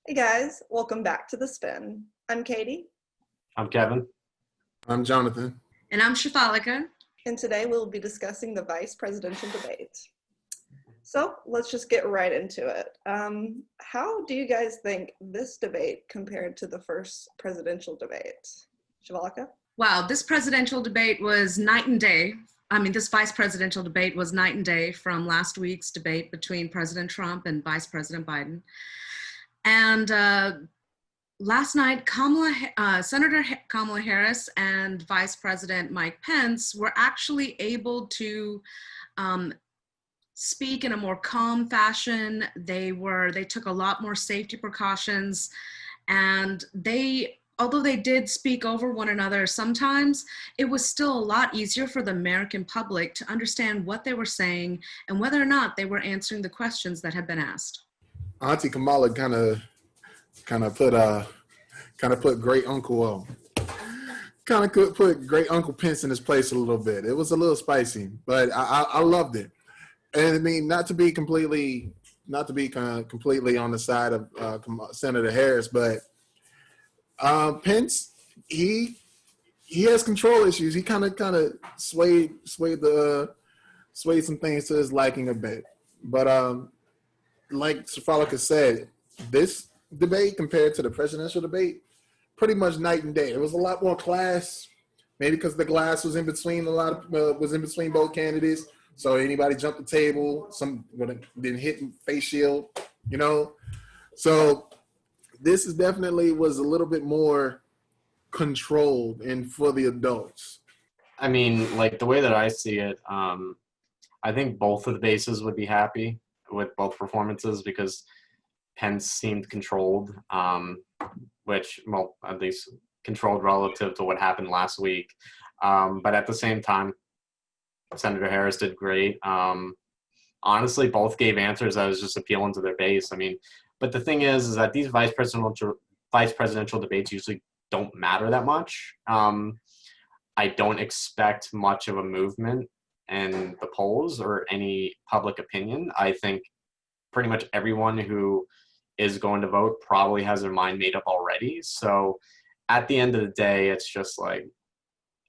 Hey guys, welcome back to The Spin. I'm Katie, I'm Kevin. I'm Jonathan. And I'm Shafalika. and today we'll be discussing the vice presidential debate. So let's just get right into it. How do you guys think this debate compared to the first presidential debate? Shivalika? Wow, this presidential debate was night and day. This vice presidential debate was night and day from last week's debate between President Trump and Vice President Biden. And last night, Senator Kamala Harris and Vice President Mike Pence were actually able to speak in a more calm fashion. They took a lot more safety precautions, and although they did speak over one another sometimes, it was still a lot easier for the American public to understand what they were saying and whether or not they were answering the questions that had been asked. Auntie Kamala kind of put great uncle put great Uncle Pence in his place a little bit. It was a little spicy, but I loved it. And I mean, not to be completely on the side of Senator Harris, but Pence, he has control issues. He kind of swayed some things to his liking a bit. But like Safalika said, this debate compared to the presidential debate, pretty much night and day. There was a lot more class, maybe because the glass was in between both candidates. So anybody jumped the table, some didn't hit face shield, So this is definitely was a little bit more controlled and for the adults. I mean, like the way that I see it, I think both of the bases would be happy with both performances because Pence seemed controlled, which, well, at least controlled relative to what happened last week. But at the same time, Senator Harris did great. Honestly, both gave answers that was just appealing to their base. I mean, but the thing is that these vice presidential debates usually don't matter that much. I don't expect much of a movement in the polls or any public opinion. I think pretty much everyone who is going to vote probably has their mind made up already. So at the end of the day, it's just like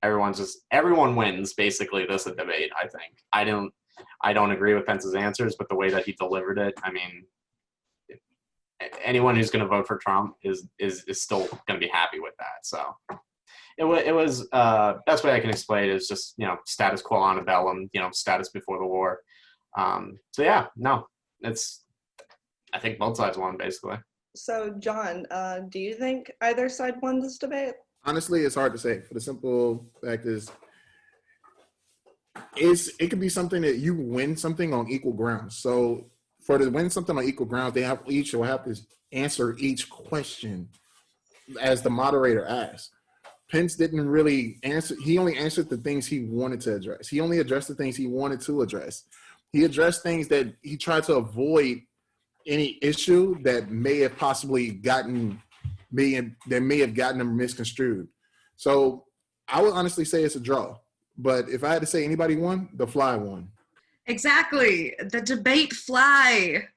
everyone wins basically this debate. I think I don't agree with Pence's answers, but the way that he delivered it, I mean, anyone who's going to vote for Trump is still going to be happy with that. So it was best way I can explain it is just status quo antebellum, status before the war. So yeah, no, I think both sides won basically. So John, do you think either side won this debate? Honestly, it's hard to say. For the simple fact is, it could be something that you win something on equal grounds. So for to win something on equal grounds, they will have to answer each question as the moderator asked. Pence didn't really answer. He only answered the things he wanted to address. He only addressed the things he wanted to address. He addressed things that he tried to avoid any issue that may have possibly gotten them misconstrued. So I would honestly say it's a draw. But if I had to say anybody won, the fly won. Exactly. The debate fly,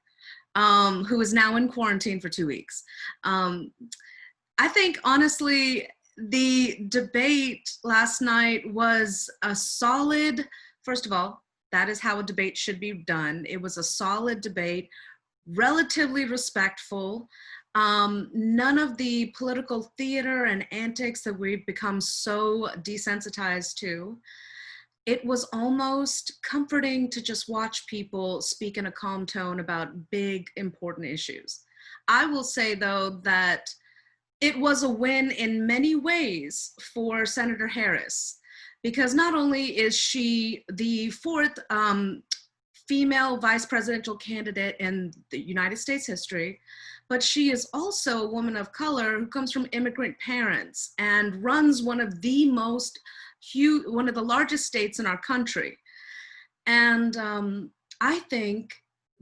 who is now in quarantine for 2 weeks. I think, honestly, the debate last night was a solid, first of all, that is how a debate should be done. It was a solid debate, relatively respectful. None of the political theater and antics that we've become so desensitized to. It was almost comforting to just watch people speak in a calm tone about big, important issues. I will say, though, that it was a win in many ways for Senator Harris, because not only is she the fourth female vice presidential candidate in the United States history, but she is also a woman of color who comes from immigrant parents and runs one of the largest states in our country. And I think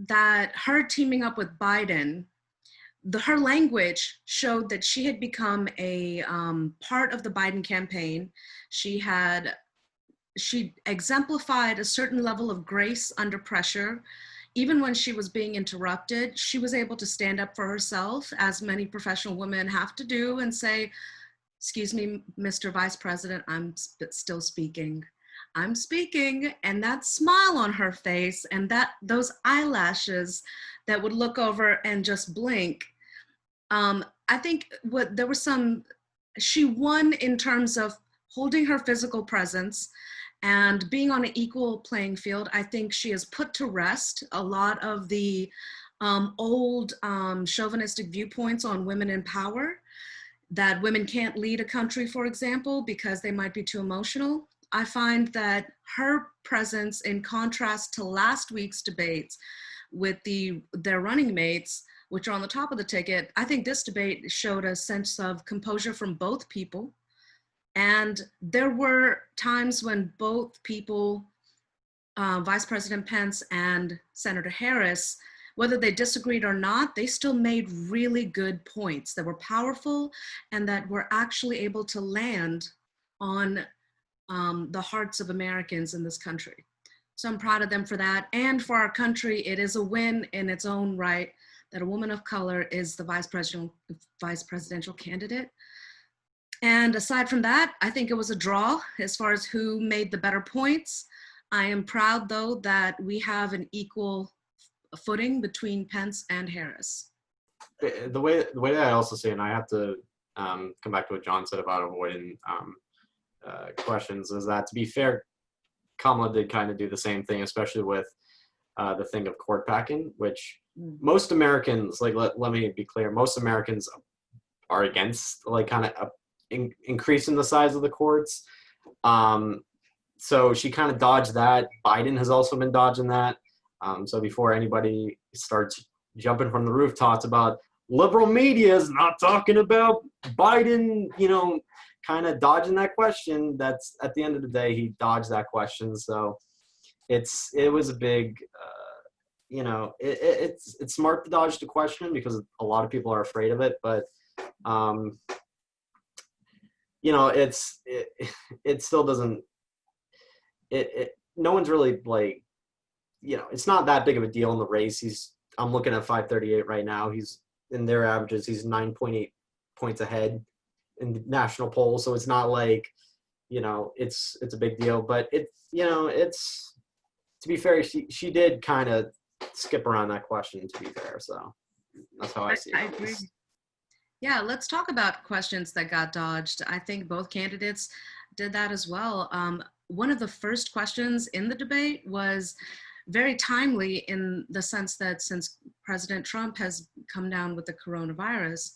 that her teaming up with Biden, her language showed that she had become a part of the Biden campaign. She exemplified a certain level of grace under pressure. even when she was being interrupted, she was able to stand up for herself, as many professional women have to do, and say, excuse me, Mr. Vice President, I'm still speaking. I'm speaking. And that smile on her face and those eyelashes that would look over and just blink. I think she won in terms of holding her physical presence and being on an equal playing field. I think she has put to rest a lot of the old chauvinistic viewpoints on women in power, that women can't lead a country, for example, because they might be too emotional. I find that her presence, in contrast to last week's debates with their running mates, which are on the top of the ticket, I think this debate showed a sense of composure from both people. And there were times when both people, Vice President Pence and Senator Harris, whether they disagreed or not, they still made really good points that were powerful and that were actually able to land on the hearts of Americans in this country. So I'm proud of them for that. And for our country, it is a win in its own right that a woman of color is the vice presidential candidate. And aside from that, I think it was a draw as far as who made the better points. I am proud, though, that we have an equal footing between Pence and Harris. The way that I also say, and I have to come back to what John said about avoiding questions, is that, to be fair, Kamala did kind of do the same thing, especially with the thing of court packing, which most Americans, like, let me be clear, most Americans are against, like, kind of increasing the size of the courts. So she kind of dodged that. Biden has also been dodging that. So before anybody starts jumping from the rooftops about liberal media is not talking about Biden, kind of dodging that question, that's, at the end of the day, he dodged that question. So it was a big, it's smart to dodge the question because a lot of people are afraid of it, but it still doesn't, no one's really, like, it's not that big of a deal in the race. I'm looking at 538 right now. He's in their averages, he's 9.8 points ahead in the national poll. So it's not like, it's a big deal, but it's, to be fair, she did kind of skip around that question, to be fair. So that's how I see it. I agree. Yeah, let's talk about questions that got dodged. I think both candidates did that as well. One of the first questions in the debate was very timely in the sense that since President Trump has come down with the coronavirus,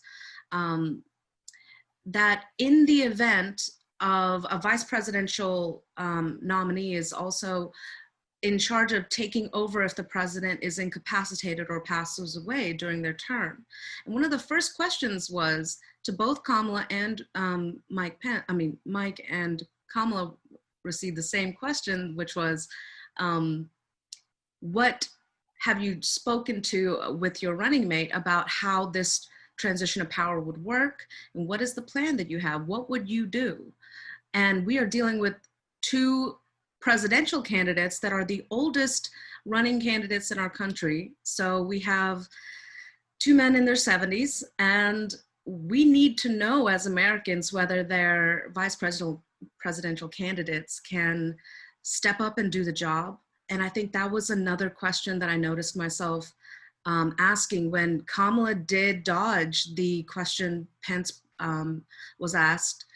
that in the event of a vice presidential nominee is also in charge of taking over if the president is incapacitated or passes away during their term. And one of the first questions was to both Kamala and Mike and Kamala received the same question, which was, what have you spoken to with your running mate about how this transition of power would work? And what is the plan that you have? What would you do? And we are dealing with two presidential candidates that are the oldest running candidates in our country. So we have two men in their 70s, and we need to know as Americans whether their vice presidential candidates can step up and do the job. And I think that was another question that I noticed myself asking when Kamala did dodge the question Pence was asked.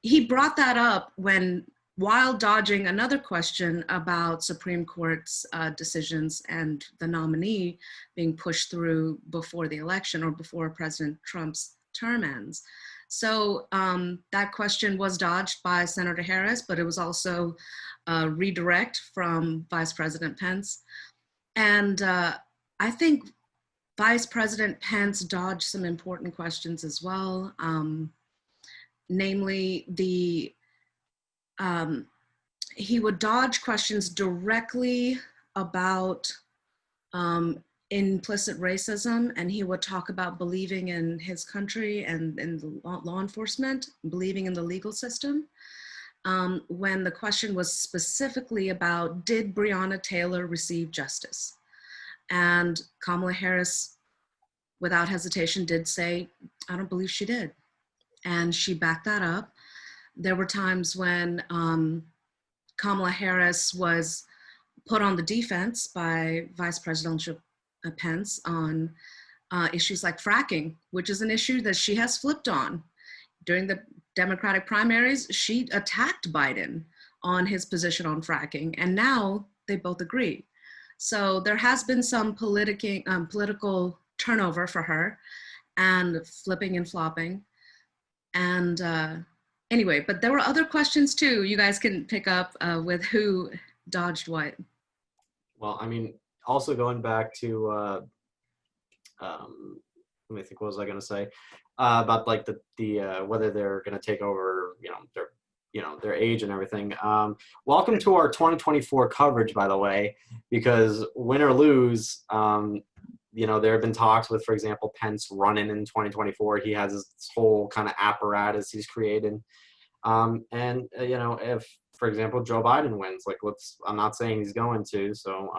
He brought that up while dodging another question about Supreme Court's decisions and the nominee being pushed through before the election or before President Trump's term ends. So that question was dodged by Senator Harris, but it was also a redirect from Vice President Pence. And I think Vice President Pence dodged some important questions as well, namely he would dodge questions directly about implicit racism, and he would talk about believing in his country and in the law enforcement, believing in the legal system. When the question was specifically about, did Breonna Taylor receive justice? And Kamala Harris, without hesitation, did say, I don't believe she did. And she backed that up. There were times when Kamala Harris was put on the defense by Vice Presidential Pence on issues like fracking, which is an issue that she has flipped on. During the Democratic primaries, she attacked Biden on his position on fracking, and now they both agree. So there has been some political turnover for her, and flipping and flopping. And anyway, but there were other questions too. You guys can pick up with who dodged what. Well, I mean, also going back to, let me think, what was I going to say about like the whether they're going to take over, their age and everything. Welcome to our 2024 coverage, by the way, because win or lose, there have been talks with, for example, Pence running in 2024. He has this whole kind of apparatus he's created. If, for example, Joe Biden wins, I'm not saying he's going to, so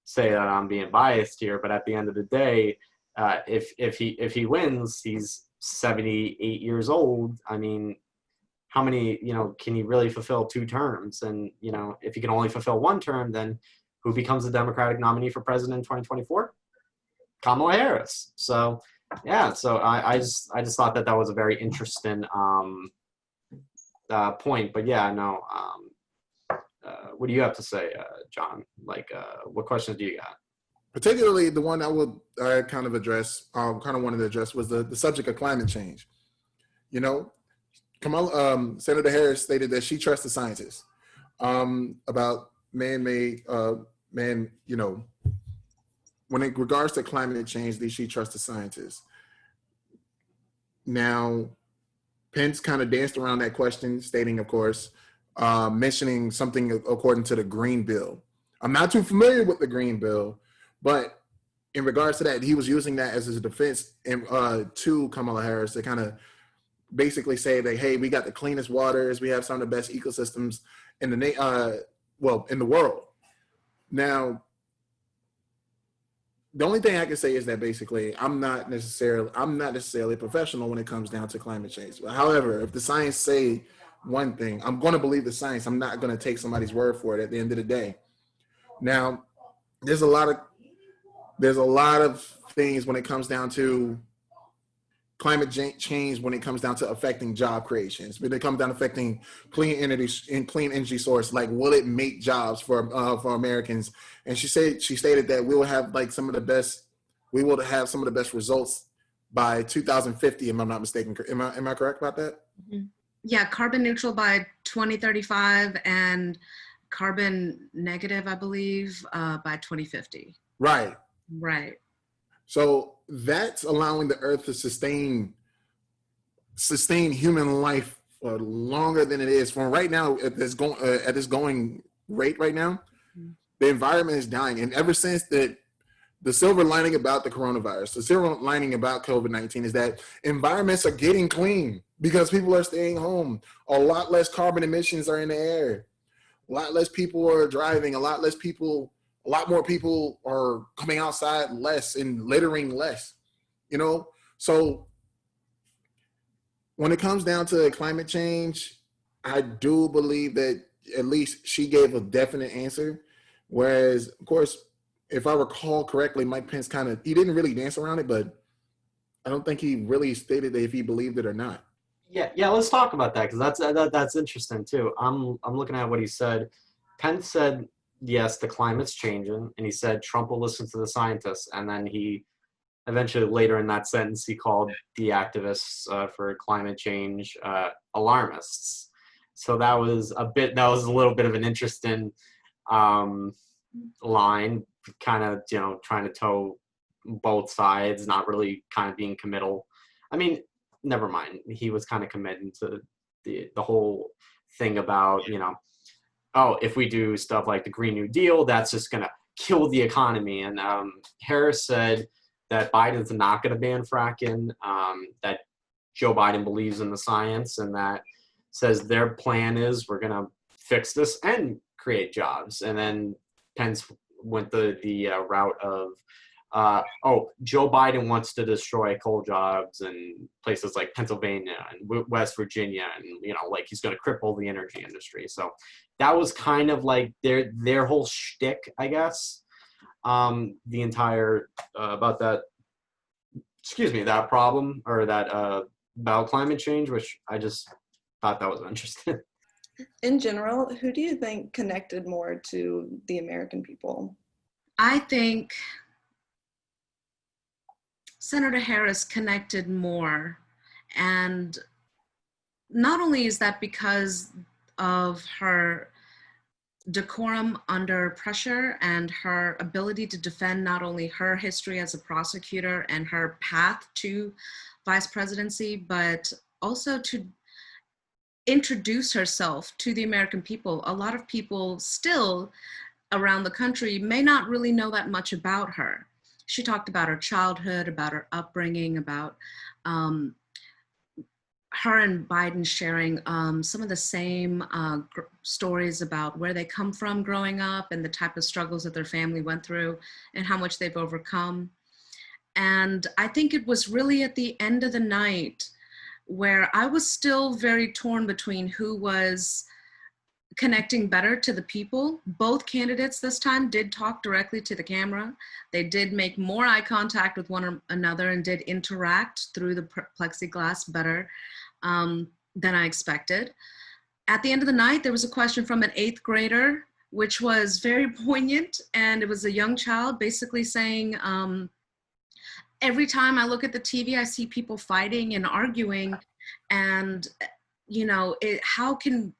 say that I'm being biased here, but at the end of the day, if he wins, he's 78 years old. I mean, how many, can he really fulfill 2 terms? And, if he can only fulfill 1 term, then who becomes the Democratic nominee for president in 2024? Kamala Harris. So, yeah, so I just thought that was a very interesting point. But yeah, no, what do you have to say, John? What questions do you got? Particularly the one I would kind of address, kind of wanted to address was the subject of climate change. Kamala, Senator Harris stated that she trusts the scientists about man-made, when it regards to climate change, she trusts the scientists. Now, Pence kind of danced around that question, stating, of course, mentioning something according to the Green Bill. I'm not too familiar with the Green Bill, but in regards to that, he was using that as his defense to Kamala Harris to kind of basically say that, hey, we got the cleanest waters, we have some of the best ecosystems in the world. Now, the only thing I can say is that basically I'm not necessarily a professional when it comes down to climate change. However, if the science say one thing, I'm going to believe the science. I'm not going to take somebody's word for it at the end of the day. Now, there's a lot of things when it comes down to climate change, when it comes down to affecting job creations, when it comes down to affecting clean energy source, like will it make jobs for Americans? And she stated that we will have some of the best results by 2050, if I'm not mistaken. Am I correct about that? Mm-hmm. Yeah, carbon neutral by 2035 and carbon negative, I believe, by 2050. Right. So that's allowing the Earth to sustain human life for longer than it is. From right now, at this going rate right now, the environment is dying. And ever since that, the silver lining about the coronavirus, the silver lining about COVID-19 is that environments are getting clean because people are staying home. A lot less carbon emissions are in the air. A lot less people are driving. A lot more people are coming outside less and littering less, So when it comes down to climate change, I do believe that at least she gave a definite answer. Whereas, of course, if I recall correctly, Mike Pence he didn't really dance around it, but I don't think he really stated that if he believed it or not. Yeah. Let's talk about that because that's interesting too. I'm looking at what he said. Pence said, yes, the climate's changing, and he said Trump will listen to the scientists, and then he eventually later in that sentence he called the activists for climate change alarmists. So that was a little bit of an interesting line, kind of trying to toe both sides, not really kind of being committal. I mean, never mind, he was kind of committing to the whole thing about if we do stuff like the Green New Deal, that's just going to kill the economy. And Harris said that Biden's not going to ban fracking, that Joe Biden believes in the science, and that says their plan is we're going to fix this and create jobs. And then Pence went the route of, Joe Biden wants to destroy coal jobs in places like Pennsylvania and West Virginia, and like he's going to cripple the energy industry. So that was kind of like their whole shtick, I guess. The entire about that, that problem, or that about climate change, which I just thought that was interesting. In general, who do you think connected more to the American people? I think Senator Harris connected more, and not only is that because of her decorum under pressure and her ability to defend not only her history as a prosecutor and her path to vice presidency, but also to introduce herself to the American people. A lot of people still around the country may not really know that much about her. She talked about her childhood, about her upbringing, about her and Biden sharing some of the same stories about where they come from growing up and the type of struggles that their family went through and how much they've overcome. And I think it was really at the end of the night where I was still very torn between who was connecting better to the people. Both candidates this time did talk directly to the camera. They did make more eye contact with one another and did interact through the plexiglass better than I expected. At the end of the night, there was a question from an 8th grader, which was very poignant. And it was a young child basically saying, every time I look at the TV, I see people fighting and arguing. And, how can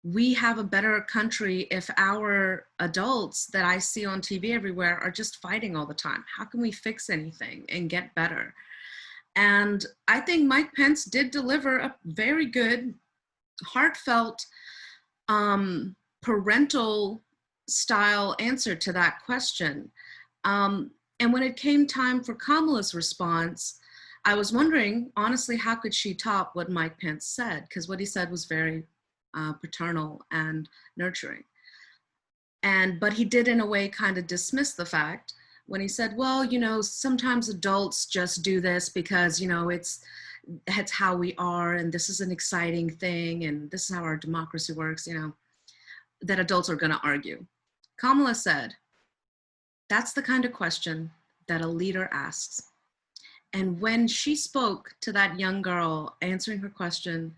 we have a better country if our adults that I see on TV everywhere are just fighting all the time? How can we fix anything and get better? And I think Mike Pence did deliver a very good, heartfelt, parental style answer to that question. And when it came time for Kamala's response, I was wondering, honestly, how could she top what Mike Pence said? Because what he said was very paternal and nurturing. But he did in a way kind of dismiss the fact when he said, well, sometimes adults just do this because, it's how we are, and this is an exciting thing, and this is how our democracy works, that adults are going to argue. Kamala said, that's the kind of question that a leader asks. And when she spoke to that young girl answering her question,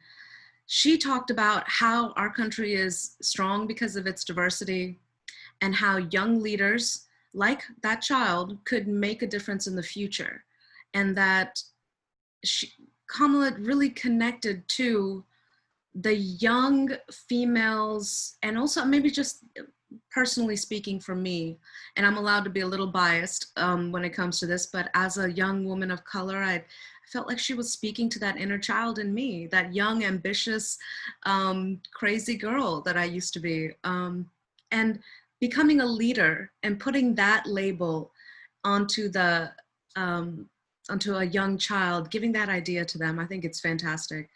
she talked about how our country is strong because of its diversity and how young leaders like that child could make a difference in the future. And that Kamala really connected to the young females, and also maybe just personally speaking for me, and I'm allowed to be a little biased when it comes to this, but as a young woman of color, I felt like she was speaking to that inner child in me, that young, ambitious, crazy girl that I used to be. And becoming a leader and putting that label onto onto a young child, giving that idea to them, I think it's fantastic.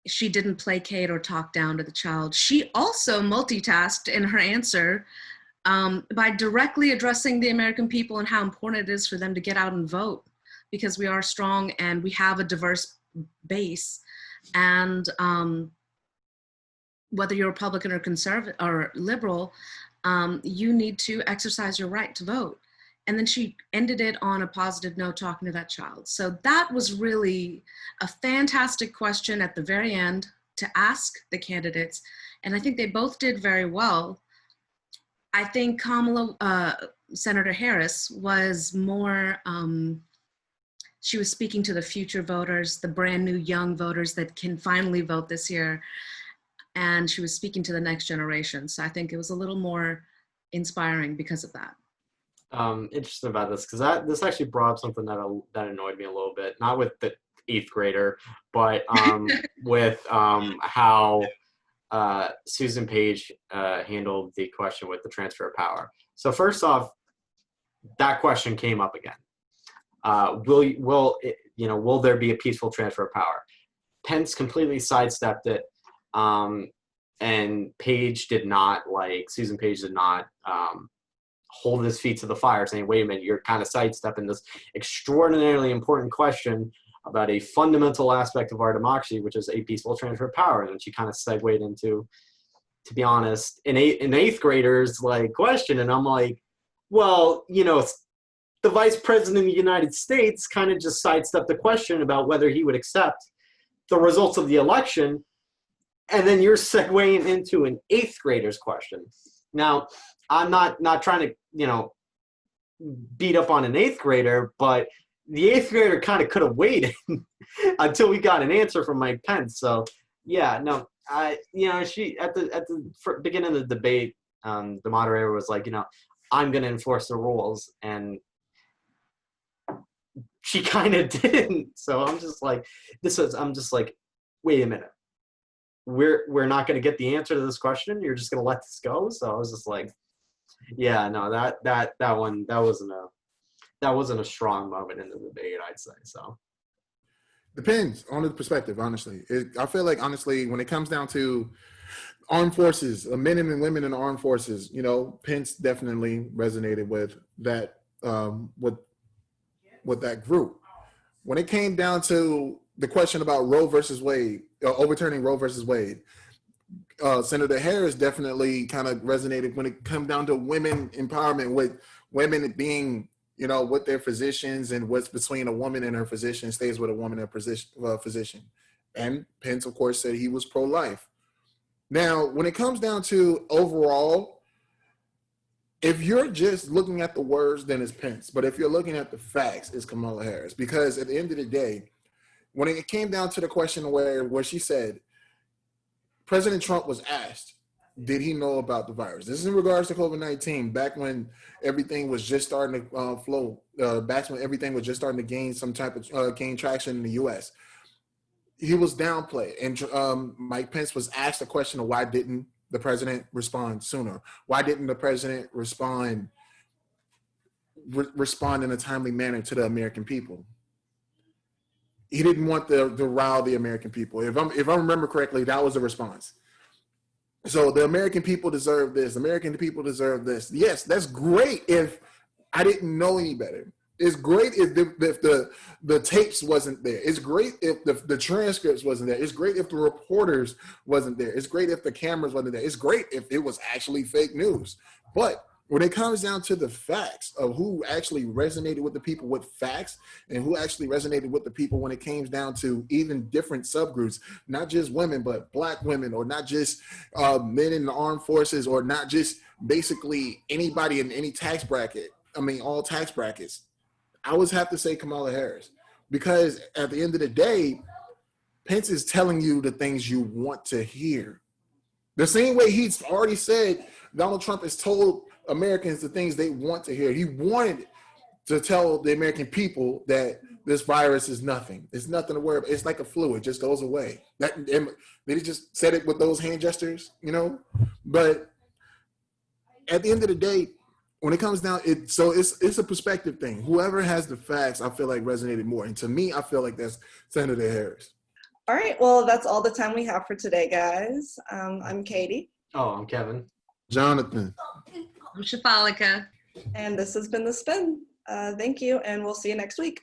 She didn't placate or talk down to the child. She also multitasked in her answer by directly addressing the American people and how important it is for them to get out and vote, because we are strong and we have a diverse base. And whether you're Republican or conservative or liberal, you need to exercise your right to vote. And then she ended it on a positive note, talking to that child. So that was really a fantastic question at the very end to ask the candidates. And I think they both did very well. I think Senator Harris was more, she was speaking to the future voters, the brand new young voters that can finally vote this year. And she was speaking to the next generation. So I think it was a little more inspiring because of that. Interesting about this, because this actually brought up something that annoyed me a little bit, not with the 8th grader, but with how Susan Page handled the question with the transfer of power. So first off, that question came up again. Will there be a peaceful transfer of power? Pence completely sidestepped it, and Susan Page did not hold his feet to the fire, saying, wait a minute, you're kind of sidestepping this extraordinarily important question about a fundamental aspect of our democracy, which is a peaceful transfer of power. And she kind of segued into, to be honest, an eighth grader's like question. And I'm like, well, you know, the vice president of the United States kind of just sidestepped the question about whether he would accept the results of the election. And then you're segueing into an eighth grader's question. Now, I'm not trying to, you know, beat up on an eighth grader, but the eighth grader kind of could have waited until we got an answer from Mike Pence. So yeah, no, she at the beginning of the debate, the moderator was like, you know, I'm going to enforce the rules, and she kind of didn't. So I'm just like, wait a minute, we're not going to get the answer to this question. You're just going to let this go. So I was just like, yeah, no, that wasn't a strong moment in the debate, I'd say. So depends on the perspective, honestly. I feel like, honestly, when it comes down to armed forces, men and women in the armed forces, you know, Pence definitely resonated with that, with that group. When it came down to the question about Roe versus Wade, overturning Roe versus Wade, Senator Harris definitely kind of resonated when it comes down to women empowerment, with women being, you know, with their physicians, and what's between a woman and her physician stays with a woman and her physician. And Pence, of course, said he was pro-life. Now, when it comes down to overall, if you're just looking at the words, then it's Pence. But if you're looking at the facts, it's Kamala Harris. Because at the end of the day, when it came down to the question where she said, President Trump was asked, did he know about the virus? This is in regards to COVID-19, back when everything was just starting to flow, back when everything was just starting to gain some type of gain traction in the U.S. He was downplayed, and Mike Pence was asked a question of why didn't the president respond sooner? Why didn't the president respond in a timely manner to the American people? He didn't want to rile the American people. If I remember correctly, that was the response. So the American people deserve this. American people deserve this. Yes, that's great if I didn't know any better. It's great if the tapes wasn't there. It's great if the transcripts wasn't there. It's great if the reporters wasn't there. It's great if the cameras wasn't there. It's great if it was actually fake news. But when it comes down to the facts of who actually resonated with the people with facts, and who actually resonated with the people when it came down to even different subgroups, not just women, but Black women, or not just men in the armed forces, or not just basically anybody in any tax bracket. I mean, all tax brackets. I always have to say Kamala Harris, because at the end of the day, Pence is telling you the things you want to hear. The same way he's already said Donald Trump has told Americans the things they want to hear. He wanted to tell the American people that this virus is nothing. It's nothing to worry about. It's like a flu. It just goes away. They just said it with those hand gestures, you know? But at the end of the day, when it comes down, it's a perspective thing. Whoever has the facts, I feel like resonated more. And to me, I feel like that's Senator Harris. All right, well, that's all the time we have for today, guys. I'm Katie. Oh, I'm Kevin. Jonathan. I'm Shafalika. And this has been The Spin. Thank you, and we'll see you next week.